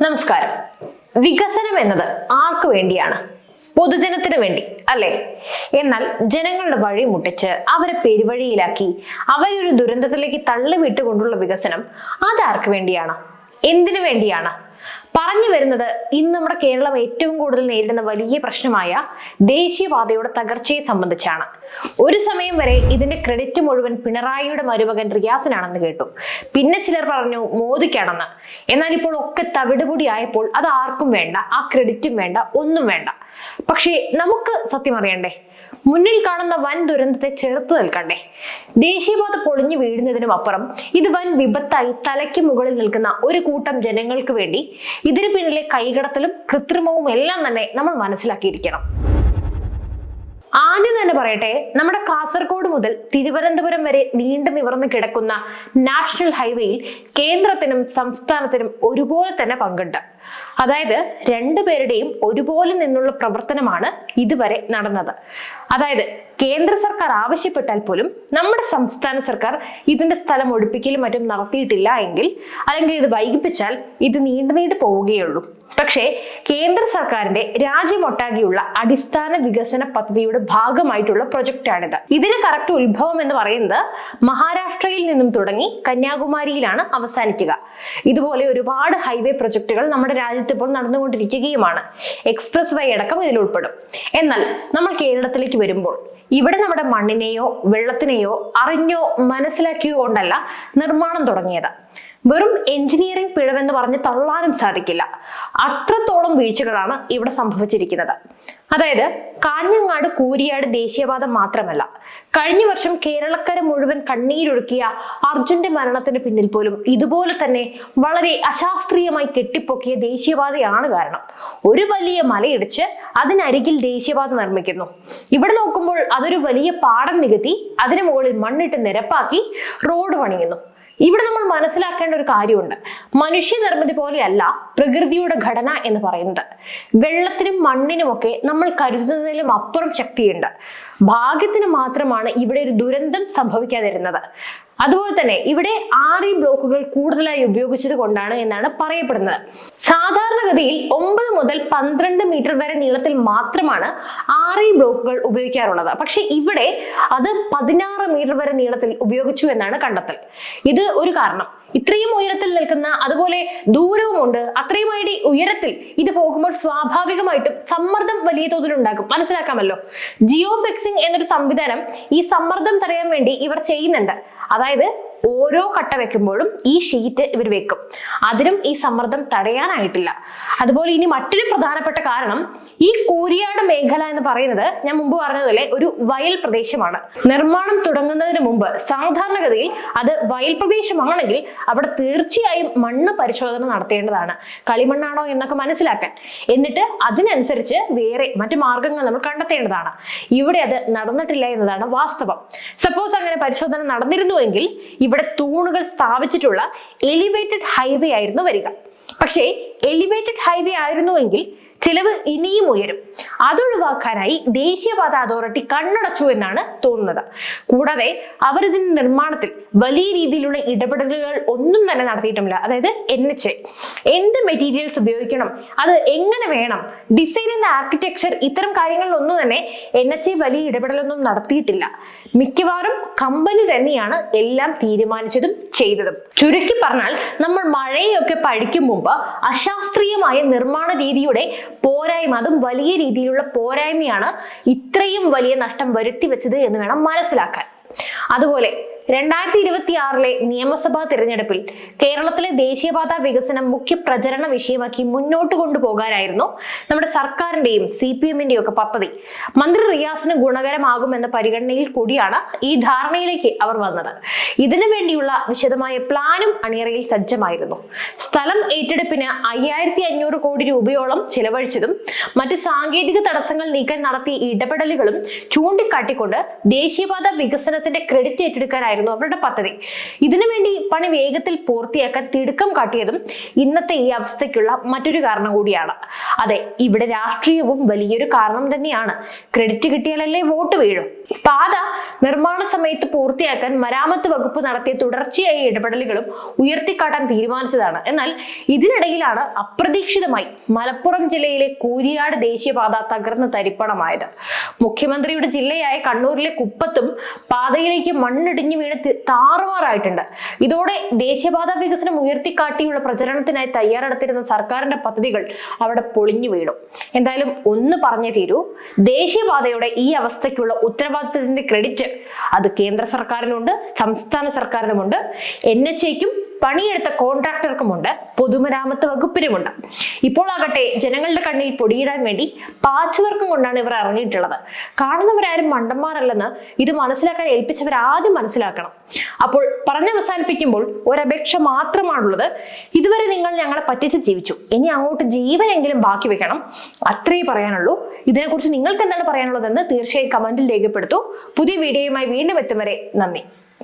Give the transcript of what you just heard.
നമസ്കാരം. വികസനം എന്നത് ആർക്കു വേണ്ടിയാണ്? പൊതുജനത്തിന് വേണ്ടി അല്ലേ? എന്നാൽ ജനങ്ങളുടെ വഴി മുട്ടിച്ച് അവരെ പെരുവഴിയിലാക്കി അവരൊരു ദുരന്തത്തിലേക്ക് തള്ളിവിട്ടുകൊണ്ടുള്ള വികസനം അതാർക്ക് വേണ്ടിയാണ്? എന്തിനു വേണ്ടിയാണ്? പറഞ്ഞു വരുന്നത് ഇന്ന് നമ്മുടെ കേരളം ഏറ്റവും കൂടുതൽ നേരിടുന്ന വലിയ പ്രശ്നമായ ദേശീയപാതയുടെ തകർച്ചയെ സംബന്ധിച്ചാണ്. ഒരു സമയം വരെ ഇതിന്റെ ക്രെഡിറ്റ് മുഴുവൻ പിണറായിയുടെ മരുമകൻ റിയാസിനാണെന്ന് കേട്ടു. പിന്നെ ചിലർ പറഞ്ഞു മോദിക്കാണെന്ന്. എന്നാൽ ഇപ്പോൾ ഒക്കെ തവിടുപൊടി ആയപ്പോൾ അത് ആർക്കും വേണ്ട, ആ ക്രെഡിറ്റും വേണ്ട, ഒന്നും വേണ്ട. പക്ഷേ നമുക്ക് സത്യം അറിയണ്ടേ? മുന്നിൽ കാണുന്ന വൻ ദുരന്തത്തെ ചെറുത്ത് നിൽക്കണ്ടേ? ദേശീയപാത പൊളിഞ്ഞു വീഴുന്നതിനും അപ്പുറം ഇത് വൻ വിപത്തായി തലയ്ക്ക് മുകളിൽ നിൽക്കുന്ന ഒരു കൂട്ടം ജനങ്ങൾക്ക് വേണ്ടി ഇതിന് പിന്നിലെ കൈകടത്തലും കൃത്രിമവും എല്ലാം തന്നെ നമ്മൾ മനസ്സിലാക്കിയിരിക്കണം. ആദ്യം തന്നെ പറയട്ടെ, നമ്മുടെ കാസർഗോഡ് മുതൽ തിരുവനന്തപുരം വരെ നീണ്ടു നിവർന്ന് കിടക്കുന്ന നാഷണൽ ഹൈവേയിൽ കേന്ദ്രത്തിനും സംസ്ഥാനത്തിനും ഒരുപോലെ തന്നെ പങ്കുണ്ട്. അതായത് രണ്ടുപേരുടെയും ഒരുപോലെ നിന്നുള്ള പ്രവർത്തനമാണ് ഇതുവരെ നടന്നത്. അതായത് കേന്ദ്ര സർക്കാർ ആവശ്യപ്പെട്ടാൽ പോലും നമ്മുടെ സംസ്ഥാന സർക്കാർ ഇതിന്റെ സ്ഥലം ഒഴിപ്പിക്കലും മറ്റും നടത്തിയിട്ടില്ല എങ്കിൽ, അല്ലെങ്കിൽ ഇത് വൈകിപ്പിച്ചാൽ ഇത് നീണ്ടു പോവുകയുള്ളൂ. പക്ഷേ കേന്ദ്ര സർക്കാരിന്റെ രാജ്യമൊട്ടാകെയുള്ള അടിസ്ഥാന വികസന പദ്ധതിയുടെ ഭാഗമായിട്ടുള്ള പ്രൊജക്റ്റാണിത്. ഇതിന് കറക്റ്റ് ഉത്ഭവം എന്ന് പറയുന്നത് മഹാരാഷ്ട്രയിൽ നിന്നും തുടങ്ങി കന്യാകുമാരിയിലാണ് അവസാനിക്കുക. ഇതുപോലെ ഒരുപാട് ഹൈവേ പ്രൊജക്ടുകൾ നമ്മുടെ രാജ്യത്ത് ഇപ്പോൾ നടന്നുകൊണ്ടിരിക്കുകയുമാണ്. എക്സ്പ്രസ് വേ അടക്കം ഇതിൽ ഉൾപ്പെടും. എന്നാൽ നമ്മൾ കേരളത്തിലേക്ക് വരുമ്പോൾ ഇവിടെ നമ്മുടെ മണ്ണിനെയോ വെള്ളത്തിനെയോ അറിഞ്ഞോ മനസ്സിലാക്കിയോ കൊണ്ടല്ല നിർമ്മാണം തുടങ്ങിയത്. വെറും എഞ്ചിനീയറിംഗ് പിഴവെന്ന് പറഞ്ഞ് തള്ളാനും സാധിക്കില്ല. അത്രത്തോളം വീഴ്ചകളാണ് ഇവിടെ സംഭവിച്ചിരിക്കുന്നത്. അതായത് കാഞ്ഞങ്ങാട് കൂരിയാട് ദേശീയപാത മാത്രമല്ല, കഴിഞ്ഞ വർഷം കേരളക്കര മുഴുവൻ കണ്ണീരൊഴുക്കിയ അർജുന്റെ മരണത്തിന് പിന്നിൽ പോലും ഇതുപോലെ തന്നെ വളരെ അശാസ്ത്രീയമായി കെട്ടിപ്പൊക്കിയ ദേശീയപാതയാണ് കാരണം. ഒരു വലിയ മലയിടിച്ച് അതിനരികിൽ ദേശീയപാത നിർമ്മിക്കുന്നു. ഇവിടെ നോക്കുമ്പോൾ അതൊരു വലിയ പാടം നികത്തി അതിന് മുകളിൽ മണ്ണിട്ട് നിരപ്പാക്കി റോഡ് പണിയുന്നു. ഇവിടെ നമ്മൾ മനസ്സിലാക്കേണ്ട ഒരു കാര്യമുണ്ട്. മനുഷ്യനിർമ്മിതി പോലെയല്ല പ്രകൃതിയുടെ ഘടന എന്ന് പറയുന്നത്. വെള്ളത്തിനും മണ്ണിനുമൊക്കെ നമ്മൾ കരുതുന്നതിലും അപ്പുറം ശക്തിയുണ്ട്. ഭാഗ്യത്തിന് മാത്രമാണ് ഇവിടെ ഒരു ദുരന്തം സംഭവിക്കാതിരുന്നത്. അതുപോലെ തന്നെ ഇവിടെ 6 ബ്ലോക്കുകൾ കൂടുതലായി ഉപയോഗിച്ചത് കൊണ്ടാണ് എന്നാണ് പറയപ്പെടുന്നത്. സാധാരണഗതിയിൽ 9 മുതൽ 12 മീറ്റർ വരെ നീളത്തിൽ മാത്രമാണ് 6 ബ്ലോക്കുകൾ ഉപയോഗിക്കാറുള്ളത്. പക്ഷെ ഇവിടെ അത് 16 മീറ്റർ വരെ നീളത്തിൽ ഉപയോഗിച്ചു എന്നാണ് കണ്ടെത്തൽ. ഇത് ഒരു കാരണം. ഇത്രയും ഉയരത്തിൽ നിൽക്കുന്ന, അതുപോലെ ദൂരവുമുണ്ട്, അത്രയുമായി ഉയരത്തിൽ ഇത് പോകുമ്പോൾ സ്വാഭാവികമായിട്ടും സമ്മർദ്ദം വലിയ തോതിൽ ഉണ്ടാകും. മനസ്സിലാക്കാമല്ലോ. ജിയോ ഫിക്സിംഗ് എന്നൊരു സംവിധാനം ഈ സമ്മർദ്ദം തടയാൻ വേണ്ടി ഇവർ ചെയ്യുന്നുണ്ട്. അതായത് ഓരോ കട്ട വെക്കുമ്പോഴും ഈ ഷീറ്റ് ഇവർ വെക്കും. അതിനും ഈ സമ്മർദ്ദം തടയാനായിട്ടില്ല. അതുപോലെ ഇനി മറ്റൊരു പ്രധാനപ്പെട്ട കാരണം, ഈ കൂരിയാട് മേഖല എന്ന് പറയുന്നത് ഞാൻ മുമ്പ് പറഞ്ഞതുപോലെ ഒരു വയൽ പ്രദേശമാണ്. നിർമ്മാണം തുടങ്ങുന്നതിന് മുമ്പ് സാധാരണഗതിയിൽ അത് വയൽ പ്രദേശമാണെങ്കിൽ അവിടെ തീർച്ചയായും മണ്ണ് പരിശോധന നടത്തേണ്ടതാണ്, കളിമണ്ണാണോ എന്നൊക്കെ മനസ്സിലാക്കാൻ. എന്നിട്ട് അതിനനുസരിച്ച് വേറെ മറ്റു മാർഗങ്ങൾ നമ്മൾ കണ്ടെത്തേണ്ടതാണ്. ഇവിടെ അത് നടന്നിട്ടില്ല എന്നതാണ് വാസ്തവം. സപ്പോസ് അങ്ങനെ പരിശോധന നടന്നിരുന്നുവെങ്കിൽ ഇവിടെ തൂണുകൾ സ്ഥാപിച്ചിട്ടുള്ള എലിവേറ്റഡ് ഹൈവേ ആയിരുന്നു വരിക. പക്ഷേ എലിവേറ്റഡ് ഹൈവേ ആയിരുന്നുവെങ്കിൽ ചിലവ് ഇനിയും ഉയരും. അതൊഴിവാക്കാനായി ദേശീയപാത അതോറിറ്റി കണ്ണടച്ചു എന്നാണ് തോന്നുന്നത്. കൂടാതെ അവർ ഇതിന്റെ നിർമ്മാണത്തിൽ വലിയ രീതിയിലുള്ള ഇടപെടലുകൾ ഒന്നും തന്നെ നടത്തിയിട്ടുമില്ല. അതായത് NHA എന്ത് മെറ്റീരിയൽസ് ഉപയോഗിക്കണം, അത് എങ്ങനെ വേണം, ഡിസൈൻ ആൻഡ് ആർക്കിടെക്ചർ, ഇത്തരം കാര്യങ്ങളിലൊന്നും തന്നെ NHA വലിയ ഇടപെടലൊന്നും നടത്തിയിട്ടില്ല. മിക്കവാറും കമ്പനി തന്നെയാണ് എല്ലാം തീരുമാനിച്ചതും ചെയ്തതും. ചുരുക്കി പറഞ്ഞാൽ നമ്മൾ മഴയൊക്കെ പഠിക്കും മുമ്പ് അശാസ്ത്രീയമായ നിർമ്മാണ രീതിയുടെ പോരായ്മ, അതും വലിയ രീതിയിലുള്ള പോരായ്മയാണ് ഇത്രയും വലിയ നഷ്ടം വരുത്തി വെച്ചത് എന്ന് വേണം മനസ്സിലാക്കാൻ. അതുപോലെ 2026 നിയമസഭാ തിരഞ്ഞെടുപ്പിൽ കേരളത്തിലെ ദേശീയപാത വികസനം മുഖ്യ പ്രചരണ വിഷയമാക്കി മുന്നോട്ട് കൊണ്ടുപോകാനായിരുന്നു നമ്മുടെ സർക്കാരിന്റെയും CPM-ന്റെയും ഒക്കെ പദ്ധതി. മന്ത്രി റിയാസിന് ഗുണകരമാകുമെന്ന പരിഗണനയിൽ കൂടിയാണ് ഈ ധാരണയിലേക്ക് അവർ വന്നത്. ഇതിനു വേണ്ടിയുള്ള വിശദമായ പ്ലാനും അണിയറയിൽ സജ്ജമായിരുന്നു. സ്ഥലം ഏറ്റെടുപ്പിന് 5500 കോടി രൂപയോളം ചെലവഴിച്ചതും മറ്റ് സാങ്കേതിക തടസ്സങ്ങൾ നീക്കാൻ നടത്തിയ ഇടപെടലുകളും ചൂണ്ടിക്കാട്ടിക്കൊണ്ട് ദേശീയപാത വികസനത്തിന്റെ ക്രെഡിറ്റ് ഏറ്റെടുക്കാനായിരുന്നു എന്നായിരുന്നു അവരുടെ പദ്ധതി. ഇതിനുവേണ്ടി പണി വേഗത്തിൽ പൂർത്തിയാക്കാൻ തിടുക്കം കാട്ടിയതും ഇന്നത്തെ ഈ അവസ്ഥയ്ക്കുള്ള മറ്റൊരു കാരണം കൂടിയാണ്. അതെ, ഇവിടെ രാഷ്ട്രീയവും വലിയൊരു കാരണം തന്നെയാണ്. ക്രെഡിറ്റ് കിട്ടിയാലല്ലേ വോട്ട് വീഴും. പാത നിർമ്മാണ സമയത്ത് പൂർത്തിയാക്കാൻ മരാമത്ത് വകുപ്പ് നടത്തിയ തുടർച്ചയായ ഇടപെടലുകളും ഉയർത്തിക്കാട്ടാൻ തീരുമാനിച്ചതാണ്. എന്നാൽ ഇതിനിടയിലാണ് അപ്രതീക്ഷിതമായി മലപ്പുറം ജില്ലയിലെ കൂരിയാട് ദേശീയപാത തകർന്ന് തരിപ്പണമായത്. മുഖ്യമന്ത്രിയുടെ ജില്ലയായ കണ്ണൂരിലെ കുപ്പത്തും പാതയിലേക്ക് മണ്ണിടിഞ്ഞു വീണ് താറുമാറായിട്ടുണ്ട്. ഇതോടെ ദേശീയപാത വികസനം ഉയർത്തിക്കാട്ടിയുള്ള പ്രചരണത്തിനായി തയ്യാറെടുത്തിരുന്ന സർക്കാരിന്റെ പദ്ധതികൾ അവിടെ പൊളിഞ്ഞു വീണു. എന്തായാലും ഒന്ന് പറഞ്ഞേ തീരൂ, ദേശീയപാതയുടെ ഈ അവസ്ഥയ്ക്കുള്ള ഉത്തരവാദിത്തത്തിന്റെ ക്രെഡിറ്റ് അത് കേന്ദ്ര സർക്കാരിനുണ്ട്, സംസ്ഥാന സർക്കാരിനുമുണ്ട്, NHAയ്ക്കും പണിയെടുത്ത കോൺട്രാക്ടർക്കുമുണ്ട്, പൊതുമരാമത്ത് വകുപ്പിനുമുണ്ട്. ഇപ്പോൾ ആകട്ടെ ജനങ്ങളുടെ കണ്ണിൽ പൊടിയിടാൻ വേണ്ടി പാച്ച് വർക്കും കൊണ്ടാണ് ഇവർ ഇറങ്ങിയിട്ടുള്ളത്. കാണുന്നവരാരും മണ്ടന്മാരല്ലെന്ന് ഇത് മനസ്സിലാക്കാൻ ഏൽപ്പിച്ചവർ ആദ്യം മനസ്സിലാക്കണം. അപ്പോൾ പറഞ്ഞവസാനിപ്പിക്കുമ്പോൾ ഒരപേക്ഷ മാത്രമാണുള്ളത്. ഇതുവരെ നിങ്ങൾ ഞങ്ങളെ പറ്റിച്ച് ജീവിച്ചു, ഇനി അങ്ങോട്ട് ജീവനെങ്കിലും ബാക്കി വെക്കണം. അത്രയേ പറയാനുള്ളൂ. ഇതിനെക്കുറിച്ച് നിങ്ങൾക്ക് എന്താണ് പറയാനുള്ളതെന്ന് തീർച്ചയായും കമന്റിൽ രേഖപ്പെടുത്തൂ. പുതിയ വീഡിയോയുമായി വീണ്ടും എത്തും വരെ നന്ദി.